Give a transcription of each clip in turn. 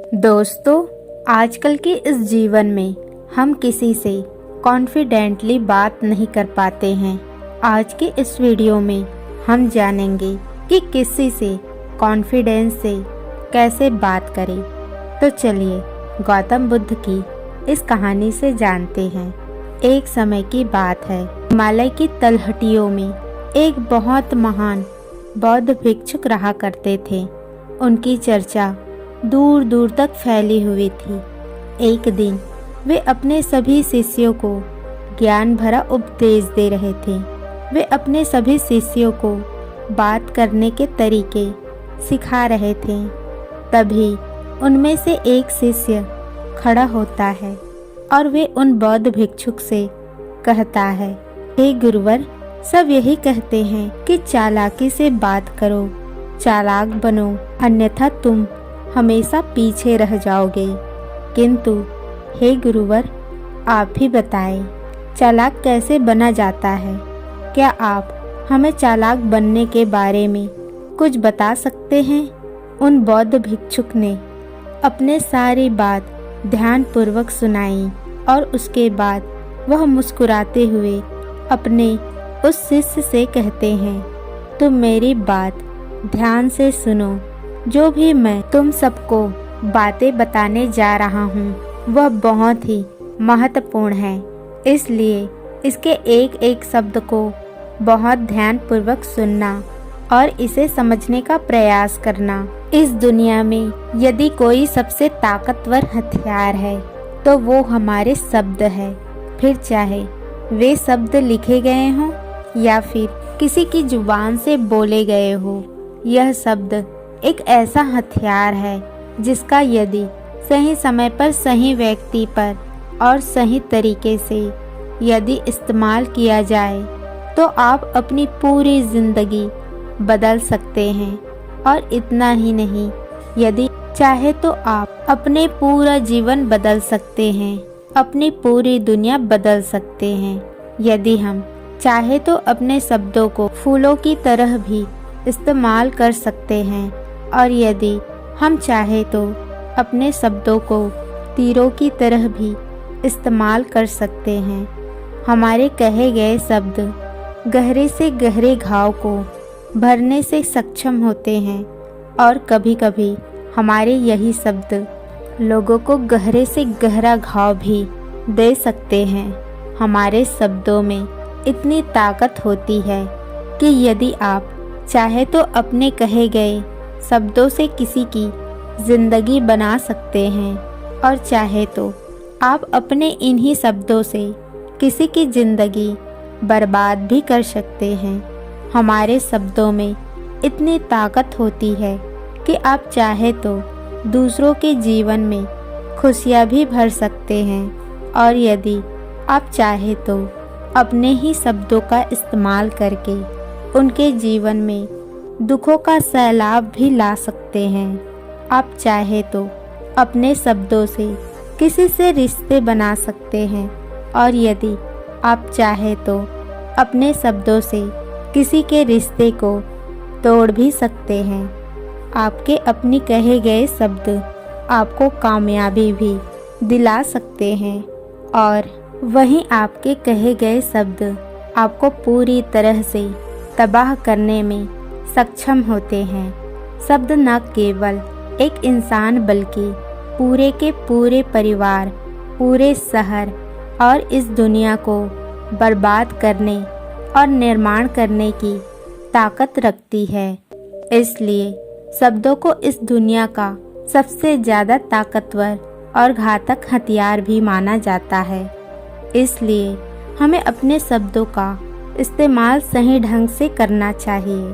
दोस्तों, आजकल के इस जीवन में हम किसी से कॉन्फिडेंटली बात नहीं कर पाते हैं। आज के इस वीडियो में हम जानेंगे कि किसी से कॉन्फिडेंस से कैसे बात करें। तो चलिए गौतम बुद्ध की इस कहानी से जानते हैं। एक समय की बात है, हिमालय की तलहटियों में एक बहुत महान बौद्ध भिक्षुक रहा करते थे। उनकी चर्चा दूर दूर तक फैली हुई थी। एक दिन वे अपने सभी शिष्यों को ज्ञान भरा उपदेश दे रहे थे। वे अपने सभी शिष्यों को बात करने के तरीके सिखा रहे थे। तभी उनमें से एक शिष्य खड़ा होता है और वे उन बौद्ध भिक्षुक से कहता है, हे गुरुवर, सब यही कहते हैं कि चालाकी से बात करो, चालाक बनो, अन्यथा तुम हमेशा पीछे रह जाओगे। किंतु हे गुरुवर, आप ही बताएं, चालाक कैसे बना जाता है? क्या आप हमें चालाक बनने के बारे में कुछ बता सकते हैं? उन बौद्ध भिक्षुक ने अपने सारी बात ध्यानपूर्वक सुनाई और उसके बाद वह मुस्कुराते हुए अपने उस शिष्य से कहते हैं, तुम मेरी बात ध्यान से सुनो। जो भी मैं तुम सबको बातें बताने जा रहा हूँ वह बहुत ही महत्वपूर्ण है, इसलिए इसके एक एक शब्द को बहुत ध्यानपूर्वक सुनना और इसे समझने का प्रयास करना। इस दुनिया में यदि कोई सबसे ताकतवर हथियार है तो वो हमारे शब्द है। फिर चाहे वे शब्द लिखे गए हों या फिर किसी की जुबान से बोले गए हो, यह शब्द एक ऐसा हथियार है जिसका यदि सही समय पर सही व्यक्ति पर और सही तरीके से यदि इस्तेमाल किया जाए तो आप अपनी पूरी जिंदगी बदल सकते हैं। और इतना ही नहीं, यदि चाहे तो आप अपने पूरा जीवन बदल सकते हैं, अपनी पूरी दुनिया बदल सकते हैं। यदि हम चाहे तो अपने शब्दों को फूलों की तरह भी इस्तेमाल कर सकते हैं और यदि हम चाहे तो अपने शब्दों को तीरों की तरह भी इस्तेमाल कर सकते हैं। हमारे कहे गए शब्द गहरे से गहरे घाव को भरने से सक्षम होते हैं और कभी कभी हमारे यही शब्द लोगों को गहरे से गहरा घाव भी दे सकते हैं। हमारे शब्दों में इतनी ताकत होती है कि यदि आप चाहे तो अपने कहे गए शब्दों से किसी की जिंदगी बना सकते हैं और चाहे तो आप अपने इन्हीं शब्दों से किसी की जिंदगी बर्बाद भी कर सकते हैं। हमारे शब्दों में इतनी ताकत होती है कि आप चाहे तो दूसरों के जीवन में खुशियाँ भी भर सकते हैं और यदि आप चाहे तो अपने ही शब्दों का इस्तेमाल करके उनके जीवन में दुखों का सैलाब भी ला सकते हैं। आप चाहे तो अपने शब्दों से किसी से रिश्ते बना सकते हैं और यदि आप चाहे तो अपने शब्दों से किसी के रिश्ते को तोड़ भी सकते हैं। आपके अपनी कहे गए शब्द आपको कामयाबी भी दिला सकते हैं और वहीं आपके कहे गए शब्द आपको पूरी तरह से तबाह करने में सक्षम होते हैं। शब्द न केवल एक इंसान बल्कि पूरे के पूरे परिवार, पूरे शहर और इस दुनिया को बर्बाद करने और निर्माण करने की ताकत रखती है। इसलिए शब्दों को इस दुनिया का सबसे ज़्यादा ताकतवर और घातक हथियार भी माना जाता है। इसलिए हमें अपने शब्दों का इस्तेमाल सही ढंग से करना चाहिए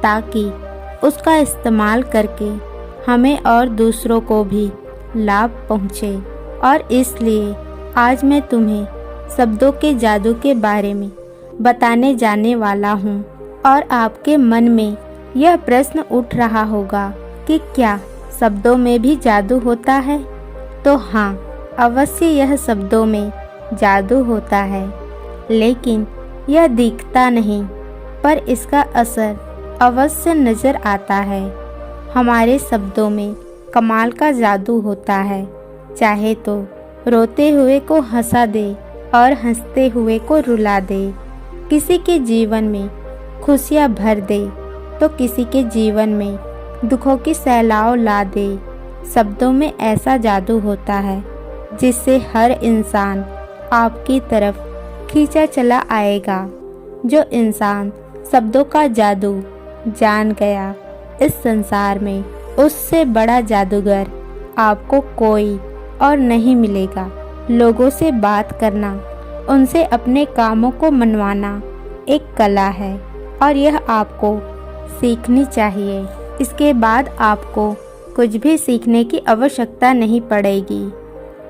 ताकि उसका इस्तेमाल करके हमें और दूसरों को भी लाभ पहुँचे। और इसलिए आज मैं तुम्हें शब्दों के जादू के बारे में बताने जाने वाला हूँ। और आपके मन में यह प्रश्न उठ रहा होगा कि क्या शब्दों में भी जादू होता है? तो हाँ, अवश्य यह शब्दों में जादू होता है, लेकिन यह दिखता नहीं, पर इसका असर अवश्य नज़र आता है। हमारे शब्दों में कमाल का जादू होता है। चाहे तो रोते हुए को हंसा दे और हंसते हुए को रुला दे। किसी के जीवन में खुशियाँ भर दे तो किसी के जीवन में दुखों की सैलाव ला दे। शब्दों में ऐसा जादू होता है जिससे हर इंसान आपकी तरफ खींचा चला आएगा। जो इंसान शब्दों का जादू जान गया इस संसार में, उससे बड़ा जादूगर आपको कोई और नहीं मिलेगा। लोगों से बात करना, उनसे अपने कामों को मनवाना एक कला है और यह आपको सीखनी चाहिए। इसके बाद आपको कुछ भी सीखने की आवश्यकता नहीं पड़ेगी।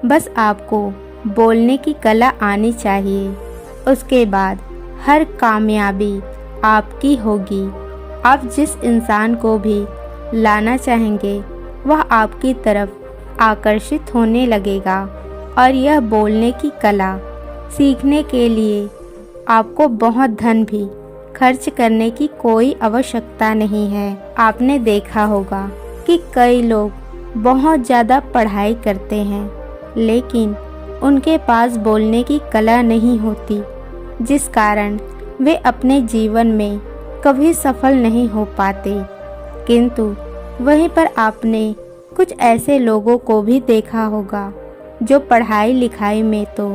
बस आपको बोलने की कला आनी चाहिए। उसके बाद हर कामयाबी आपकी होगी। आप जिस इंसान को भी लाना चाहेंगे वह आपकी तरफ आकर्षित होने लगेगा। और यह बोलने की कला सीखने के लिए आपको बहुत धन भी खर्च करने की कोई आवश्यकता नहीं है। आपने देखा होगा कि कई लोग बहुत ज़्यादा पढ़ाई करते हैं लेकिन उनके पास बोलने की कला नहीं होती, जिस कारण वे अपने जीवन में कभी सफल नहीं हो पाते। किंतु वहीं पर आपने कुछ ऐसे लोगों को भी देखा होगा जो पढ़ाई लिखाई में तो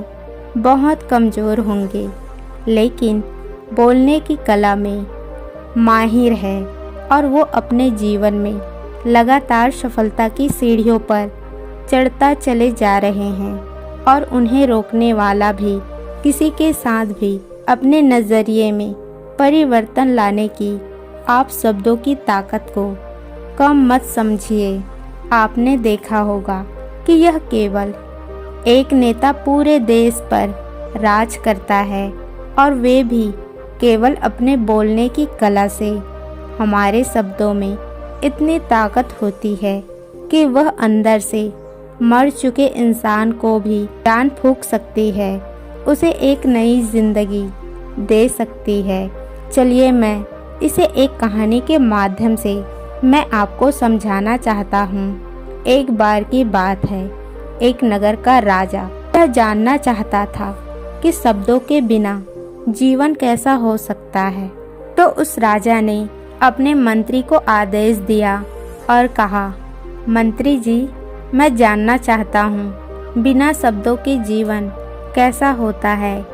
बहुत कमज़ोर होंगे लेकिन बोलने की कला में माहिर है और वो अपने जीवन में लगातार सफलता की सीढ़ियों पर चढ़ता चले जा रहे हैं। और उन्हें रोकने वाला भी किसी के साथ भी अपने नज़रिए में परिवर्तन लाने की आप शब्दों की ताकत को कम मत समझिए। आपने देखा होगा कि यह केवल एक नेता पूरे देश पर राज करता है और वे भी केवल अपने बोलने की कला से। हमारे शब्दों में इतनी ताकत होती है कि वह अंदर से मर चुके इंसान को भी जान फूंक सकती है, उसे एक नई जिंदगी दे सकती है। चलिए मैं इसे एक कहानी के माध्यम से मैं आपको समझाना चाहता हूँ। एक बार की बात है, एक नगर का राजा यह जानना चाहता था कि शब्दों के बिना जीवन कैसा हो सकता है। तो उस राजा ने अपने मंत्री को आदेश दिया और कहा, मंत्री जी, मैं जानना चाहता हूँ बिना शब्दों के जीवन कैसा होता है।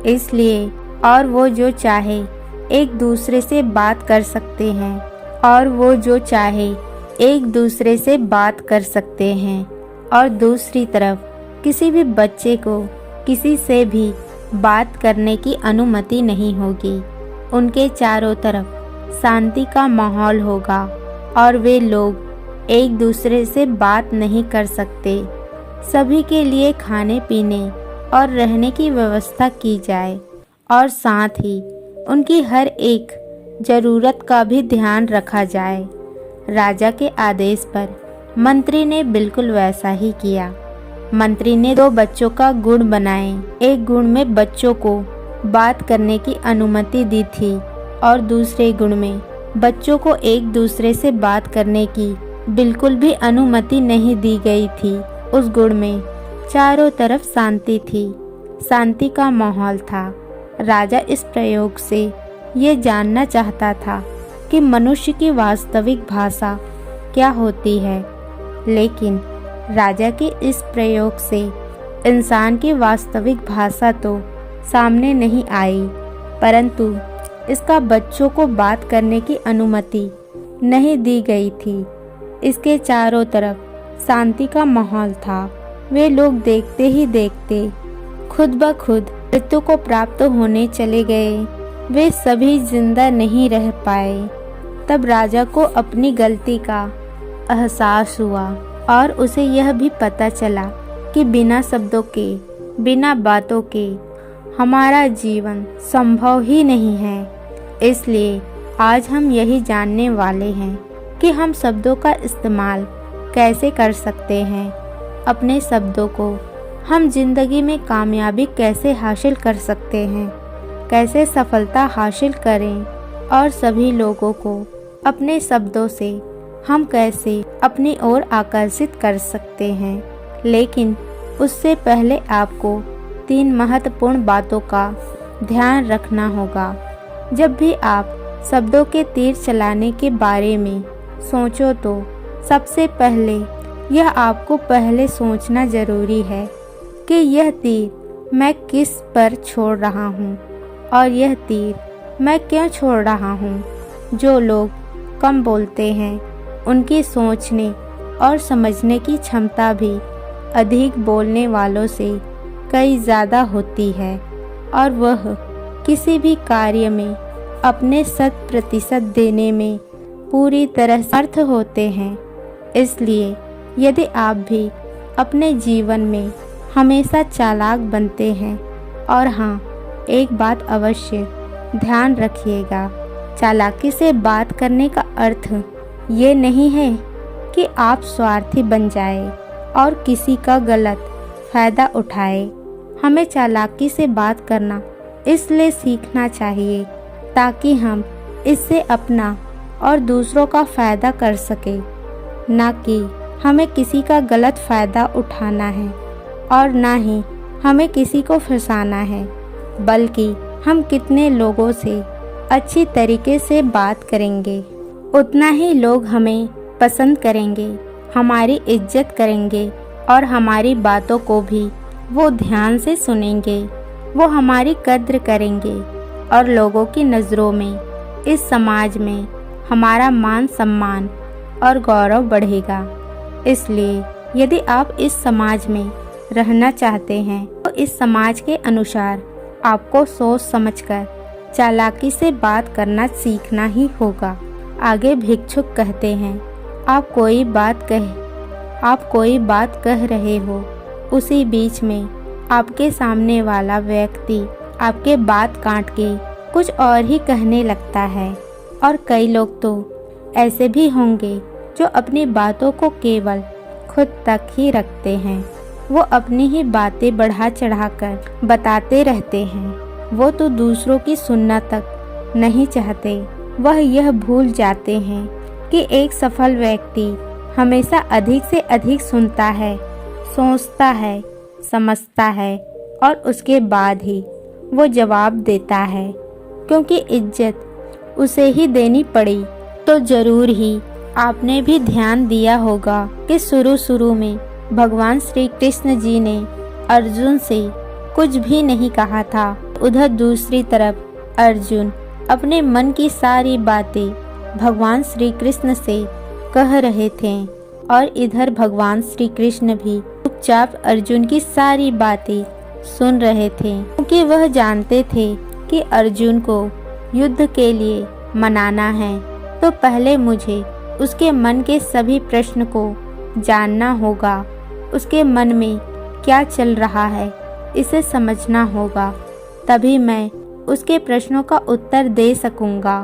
इसलिए और वो जो चाहे एक दूसरे से बात कर सकते हैं और वो जो चाहे एक दूसरे से बात कर सकते हैं। और दूसरी तरफ किसी भी बच्चे को किसी से भी बात करने की अनुमति नहीं होगी। उनके चारों तरफ शांति का माहौल होगा और वे लोग एक दूसरे से बात नहीं कर सकते। सभी के लिए खाने पीने और रहने की व्यवस्था की जाए और साथ ही उनकी हर एक ज़रूरत का भी ध्यान रखा जाए। राजा के आदेश पर मंत्री ने बिल्कुल वैसा ही किया। मंत्री ने 2 बच्चों का गुण बनाए। एक गुण में बच्चों को बात करने की अनुमति दी थी और दूसरे गुण में बच्चों को एक दूसरे से बात करने की बिल्कुल भी अनुमति नहीं दी गई थी। उस गुण में चारों तरफ शांति थी, शांति का माहौल था। राजा इस प्रयोग से ये जानना चाहता था कि मनुष्य की वास्तविक भाषा क्या होती है, लेकिन राजा के इस प्रयोग से इंसान की वास्तविक भाषा तो सामने नहीं आई, परंतु इसका बच्चों को बात करने की अनुमति नहीं दी गई थी। इसके चारों तरफ शांति का माहौल था। वे लोग देखते ही देखते खुद ब खुद मृत्यु को प्राप्त होने चले गए। वे सभी जिंदा नहीं रह पाए। तब राजा को अपनी गलती का एहसास हुआ और उसे यह भी पता चला कि बिना शब्दों के, बिना बातों के हमारा जीवन संभव ही नहीं है। इसलिए आज हम यही जानने वाले हैं कि हम शब्दों का इस्तेमाल कैसे कर सकते हैं। अपने शब्दों को हम जिंदगी में कामयाबी कैसे हासिल कर सकते हैं, कैसे सफलता हासिल करें और सभी लोगों को अपने शब्दों से हम कैसे अपनी ओर आकर्षित कर सकते हैं। लेकिन उससे पहले आपको 3 महत्वपूर्ण बातों का ध्यान रखना होगा। जब भी आप शब्दों के तीर चलाने के बारे में सोचो तो सबसे पहले यह आपको पहले सोचना ज़रूरी है कि यह तीर मैं किस पर छोड़ रहा हूँ और यह तीर मैं क्यों छोड़ रहा हूँ। जो लोग कम बोलते हैं उनकी सोचने और समझने की क्षमता भी अधिक बोलने वालों से कई ज़्यादा होती है और वह किसी भी कार्य में अपने 100% देने में पूरी तरह समर्थ होते हैं। इसलिए यदि आप भी अपने जीवन में हमेशा चालाक बनते हैं, और हाँ, एक बात अवश्य ध्यान रखिएगा, चालाकी से बात करने का अर्थ ये नहीं है कि आप स्वार्थी बन जाए और किसी का गलत फायदा उठाए। हमें चालाकी से बात करना इसलिए सीखना चाहिए ताकि हम इससे अपना और दूसरों का फायदा कर सके, ना कि हमें किसी का गलत फायदा उठाना है और ना ही हमें किसी को फंसाना है, बल्कि हम कितने लोगों से अच्छी तरीके से बात करेंगे उतना ही लोग हमें पसंद करेंगे, हमारी इज्जत करेंगे और हमारी बातों को भी वो ध्यान से सुनेंगे। वो हमारी कद्र करेंगे और लोगों की नज़रों में इस समाज में हमारा मान सम्मान और गौरव बढ़ेगा। इसलिए यदि आप इस समाज में रहना चाहते हैं तो इस समाज के अनुसार आपको सोच समझकर चालाकी से बात करना सीखना ही होगा। आगे भिक्षुक कहते हैं, आप कोई बात कह रहे हो, उसी बीच में आपके सामने वाला व्यक्ति आपके बात काट के कुछ और ही कहने लगता है। और कई लोग तो ऐसे भी होंगे जो अपनी बातों को केवल खुद तक ही रखते हैं। वो अपनी ही बातें बढ़ा चढ़ाकर बताते रहते हैं। वो तो दूसरों की सुनना तक नहीं चाहते। वह यह भूल जाते हैं कि एक सफल व्यक्ति हमेशा अधिक से अधिक सुनता है, सोचता है, समझता है और उसके बाद ही वो जवाब देता है, क्योंकि इज्जत उसे ही देनी पड़ी। तो ज़रूर ही आपने भी ध्यान दिया होगा कि शुरू में भगवान श्री कृष्ण जी ने अर्जुन से कुछ भी नहीं कहा था। उधर दूसरी तरफ अर्जुन अपने मन की सारी बातें भगवान श्री कृष्ण से कह रहे थे और इधर भगवान श्री कृष्ण भी चुपचाप अर्जुन की सारी बातें सुन रहे थे, क्योंकि वह जानते थे कि अर्जुन को युद्ध के लिए मनाना है तो पहले मुझे उसके मन के सभी प्रश्न को जानना होगा। उसके मन में क्या चल रहा है इसे समझना होगा, तभी मैं उसके प्रश्नों का उत्तर दे सकूंगा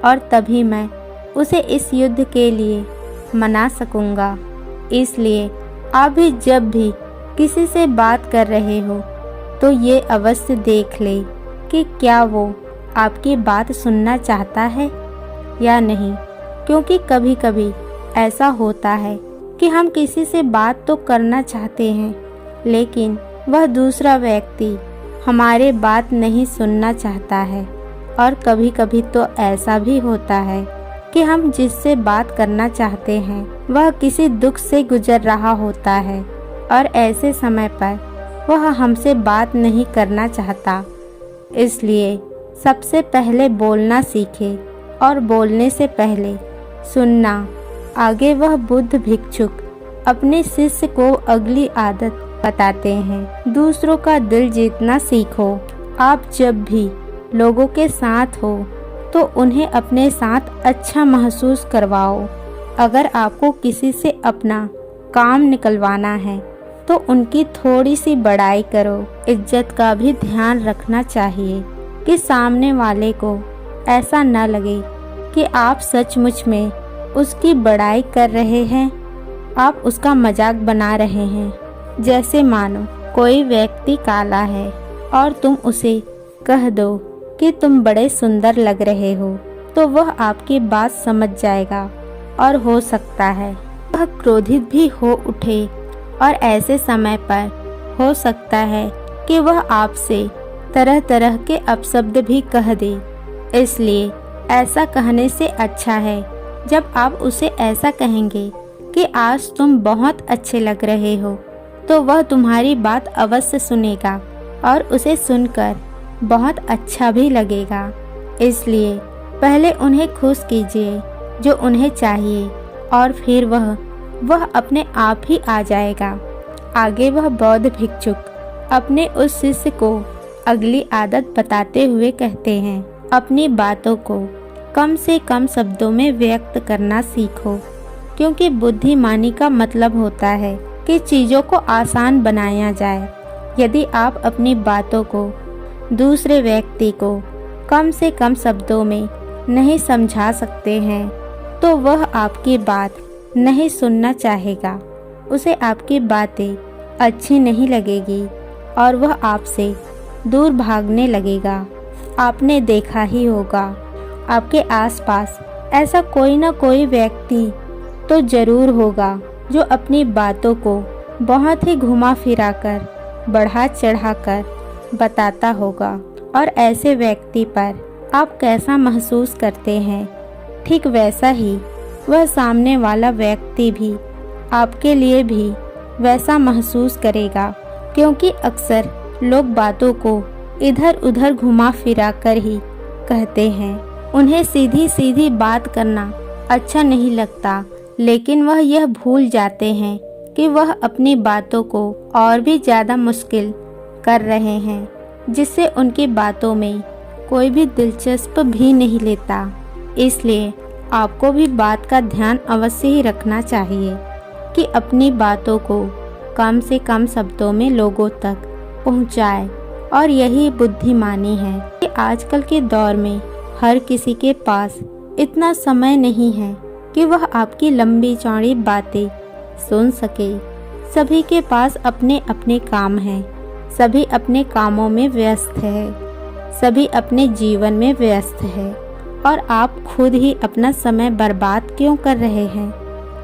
और तभी मैं उसे इस युद्ध के लिए मना सकूंगा। इसलिए आप भी जब भी किसी से बात कर रहे हो तो ये अवश्य देख ले कि क्या वो आपकी बात सुनना चाहता है या नहीं, क्योंकि कभी कभी ऐसा होता है कि हम किसी से बात तो करना चाहते हैं लेकिन वह दूसरा व्यक्ति हमारे बात नहीं सुनना चाहता है। और कभी कभी तो ऐसा भी होता है कि हम जिससे बात करना चाहते हैं वह किसी दुख से गुजर रहा होता है और ऐसे समय पर वह हमसे बात नहीं करना चाहता। इसलिए सबसे पहले बोलना सीखे और बोलने से पहले सुनना। आगे वह बुद्ध भिक्षुक अपने शिष्य को अगली आदत बताते हैं, दूसरों का दिल जीतना सीखो। आप जब भी लोगों के साथ हो तो उन्हें अपने साथ अच्छा महसूस करवाओ। अगर आपको किसी से अपना काम निकलवाना है तो उनकी थोड़ी सी बड़ाई करो। इज्जत का भी ध्यान रखना चाहिए कि सामने वाले को ऐसा न लगे कि आप सचमुच में उसकी बड़ाई कर रहे हैं, आप उसका मजाक बना रहे हैं। जैसे मानो कोई व्यक्ति काला है और तुम उसे कह दो कि तुम बड़े सुंदर लग रहे हो तो वह आपकी बात समझ जाएगा और हो सकता है वह क्रोधित भी हो उठे और ऐसे समय पर हो सकता है कि वह आपसे तरह तरह के अपशब्द भी कह दे। इसलिए ऐसा कहने से अच्छा है जब आप उसे ऐसा कहेंगे कि आज तुम बहुत अच्छे लग रहे हो, तो वह तुम्हारी बात अवश्य सुनेगा और उसे सुनकर बहुत अच्छा भी लगेगा। इसलिए पहले उन्हें खुश कीजिए जो उन्हें चाहिए और फिर वह अपने आप ही आ जाएगा। आगे वह बौद्ध भिक्षुक अपने उस शिष्य को अगली आदत बताते हुए कहते हैं, अपनी बातों को कम से कम शब्दों में व्यक्त करना सीखो, क्योंकि बुद्धिमानी का मतलब होता है कि चीज़ों को आसान बनाया जाए। यदि आप अपनी बातों को दूसरे व्यक्ति को कम से कम शब्दों में नहीं समझा सकते हैं तो वह आपकी बात नहीं सुनना चाहेगा, उसे आपकी बातें अच्छी नहीं लगेगी और वह आपसे दूर भागने लगेगा। आपने देखा ही होगा आपके आसपास ऐसा कोई ना कोई व्यक्ति तो ज़रूर होगा जो अपनी बातों को बहुत ही घुमा फिरा कर बढ़ा चढ़ा कर बताता होगा और ऐसे व्यक्ति पर आप कैसा महसूस करते हैं, ठीक वैसा ही वह सामने वाला व्यक्ति भी आपके लिए भी वैसा महसूस करेगा, क्योंकि अक्सर लोग बातों को इधर उधर घुमा फिरा कर ही कहते हैं। उन्हें सीधी सीधी बात करना अच्छा नहीं लगता, लेकिन वह यह भूल जाते हैं कि वह अपनी बातों को और भी ज़्यादा मुश्किल कर रहे हैं, जिससे उनकी बातों में कोई भी दिलचस्प भी नहीं लेता। इसलिए आपको भी बात का ध्यान अवश्य ही रखना चाहिए कि अपनी बातों को कम से कम शब्दों में लोगों तक पहुंचाए। और यही बुद्धिमानी है कि आजकल के दौर में हर किसी के पास इतना समय नहीं है कि वह आपकी लंबी चौड़ी बातें सुन सके। सभी के पास अपने अपने काम हैं, सभी अपने कामों में व्यस्त है, सभी अपने जीवन में व्यस्त है और आप खुद ही अपना समय बर्बाद क्यों कर रहे हैं?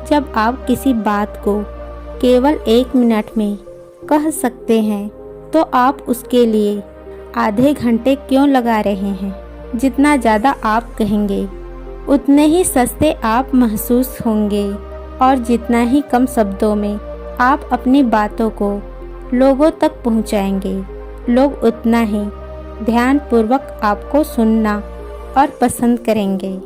जब आप किसी बात को केवल 1 मिनट में कह सकते हैं तो आप उसके लिए आधे घंटे क्यों लगा रहे हैं? जितना ज़्यादा आप कहेंगे उतने ही सस्ते आप महसूस होंगे और जितना ही कम शब्दों में आप अपनी बातों को लोगों तक पहुंचाएंगे, लोग उतना ही ध्यानपूर्वक आपको सुनना और पसंद करेंगे।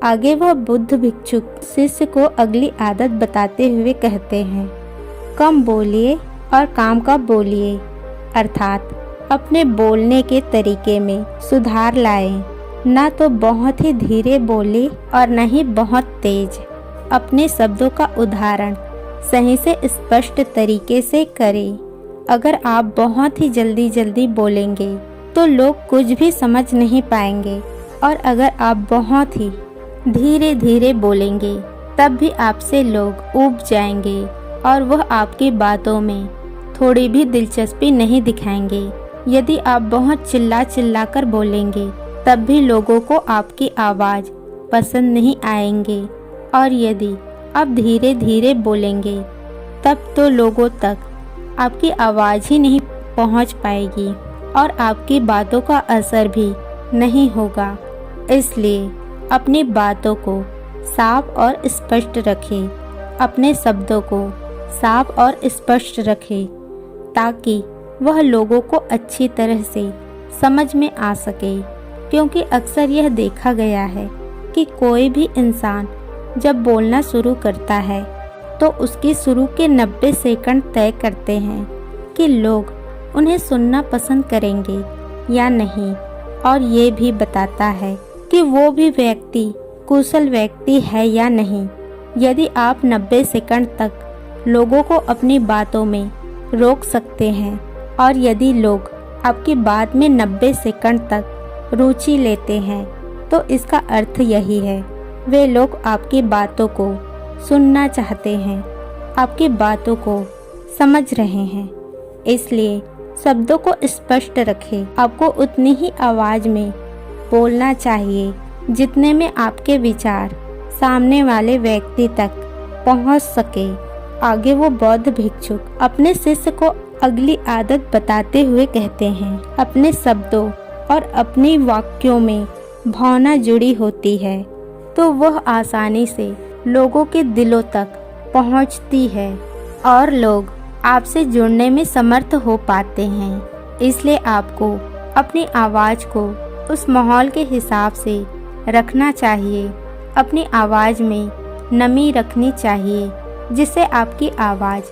आगे वह बुद्ध भिक्षुक शिष्य को अगली आदत बताते हुए कहते हैं, कम बोलिए और काम का बोलिए, अर्थात अपने बोलने के तरीके में सुधार लाएं। ना तो बहुत ही धीरे बोले और न ही बहुत तेज। अपने शब्दों का उदाहरण सही से स्पष्ट तरीके से करें। अगर आप बहुत ही जल्दी जल्दी बोलेंगे तो लोग कुछ भी समझ नहीं पाएंगे, और अगर आप बहुत ही धीरे धीरे बोलेंगे तब भी आपसे लोग ऊब जाएंगे और वह आपकी बातों में थोड़ी भी दिलचस्पी नहीं दिखाएंगे। यदि आप बहुत चिल्ला चिल्ला कर बोलेंगे तब भी लोगों को आपकी आवाज़ पसंद नहीं आएंगे, और यदि आप धीरे धीरे बोलेंगे तब तो लोगों तक आपकी आवाज़ ही नहीं पहुंच पाएगी और आपकी बातों का असर भी नहीं होगा। इसलिए अपनी बातों को साफ और स्पष्ट रखें, अपने शब्दों को साफ और स्पष्ट रखें ताकि वह लोगों को अच्छी तरह से समझ में आ सके। क्योंकि अक्सर यह देखा गया है कि कोई भी इंसान जब बोलना शुरू करता है तो उसकी शुरू के 90 सेकंड तय करते हैं कि लोग उन्हें सुनना पसंद करेंगे या नहीं, और ये भी बताता है कि वो भी व्यक्ति कुशल व्यक्ति है या नहीं। यदि आप 90 सेकंड तक लोगों को अपनी बातों में रोक सकते हैं और यदि लोग आपकी बात में 90 सेकंड तक रुचि लेते हैं तो इसका अर्थ यही है, वे लोग आपकी बातों को सुनना चाहते हैं, आपकी बातों को समझ रहे हैं। इसलिए शब्दों को स्पष्ट रखें। आपको उतनी ही आवाज़ में बोलना चाहिए जितने में आपके विचार सामने वाले व्यक्ति तक पहुंच सके। आगे वो बौद्ध भिक्षुक अपने शिष्य को अगली आदत बताते हुए कहते हैं, अपने शब्दों और अपनी वाक्यों में भावना जुड़ी होती है तो वह आसानी से लोगों के दिलों तक पहुंचती है और लोग आपसे जुड़ने में समर्थ हो पाते हैं। इसलिए आपको अपनी आवाज़ को उस माहौल के हिसाब से रखना चाहिए। अपनी आवाज़ में नमी रखनी चाहिए जिससे आपकी आवाज़,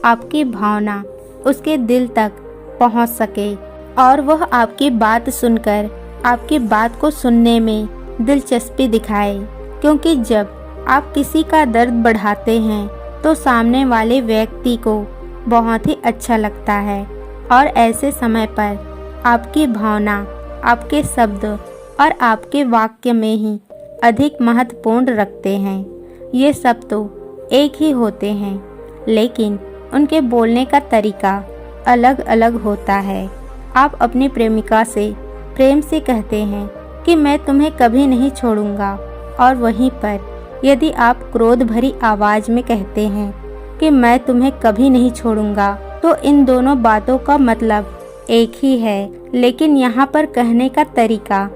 आपकी भावना उसके दिल तक पहुंच सके और वह आपकी बात सुनकर आपकी बात को सुनने में दिलचस्पी दिखाए। क्योंकि जब आप किसी का दर्द बढ़ाते हैं तो सामने वाले व्यक्ति को बहुत ही अच्छा लगता है और ऐसे समय पर आपकी भावना, आपके शब्द और आपके वाक्य में ही अधिक महत्वपूर्ण रखते हैं। ये सब तो एक ही होते हैं लेकिन उनके बोलने का तरीका अलग अलग होता है। आप अपनी प्रेमिका से प्रेम से कहते हैं कि मैं तुम्हें कभी नहीं छोड़ूंगा और वहीं पर यदि आप क्रोध भरी आवाज़ में कहते हैं कि मैं तुम्हें कभी नहीं छोड़ूंगा तो इन दोनों बातों का मतलब एक ही है, लेकिन यहाँ पर कहने का तरीका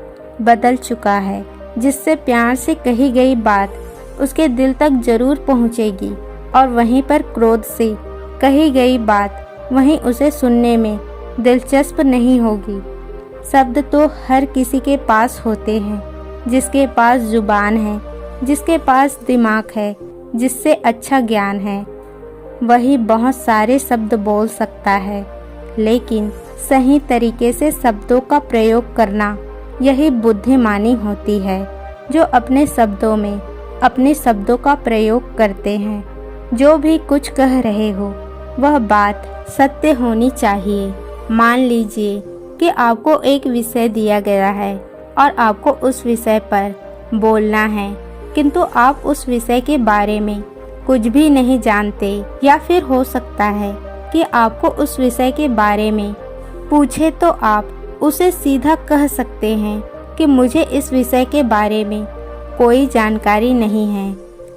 बदल चुका है जिससे प्यार से कही गई बात उसके दिल तक जरूर पहुँचेगी और वहीं पर क्रोध से कही गई बात वहीं उसे सुनने में दिलचस्प नहीं होगी। शब्द तो हर किसी के पास होते हैं, जिसके पास जुबान है, जिसके पास दिमाग है, जिससे अच्छा ज्ञान है, वही बहुत सारे शब्द बोल सकता है। लेकिन सही तरीके से शब्दों का प्रयोग करना यही बुद्धिमानी होती है। जो अपने शब्दों में अपने शब्दों का प्रयोग करते हैं। जो भी कुछ कह रहे हो वह बात सत्य होनी चाहिए। मान लीजिए कि आपको एक विषय दिया गया है और आपको उस विषय पर बोलना है, किंतु आप उस विषय के बारे में कुछ भी नहीं जानते, या फिर हो सकता है कि आपको उस विषय के बारे में पूछे तो आप उसे सीधा कह सकते हैं कि मुझे इस विषय के बारे में कोई जानकारी नहीं है।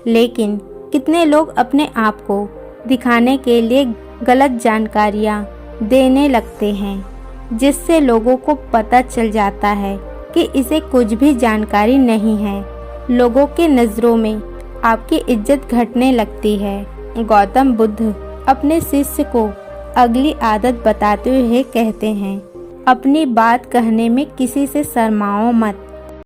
लेकिन कितने लोग अपने आप को दिखाने के लिए गलत जानकारियाँ देने लगते हैं, जिससे लोगों को पता चल जाता है कि इसे कुछ भी जानकारी नहीं है। लोगों के नज़रों में आपकी इज्जत घटने लगती है। गौतम बुद्ध अपने शिष्य को अगली आदत बताते हुए कहते हैं, अपनी बात कहने में किसी से शर्माओ मत।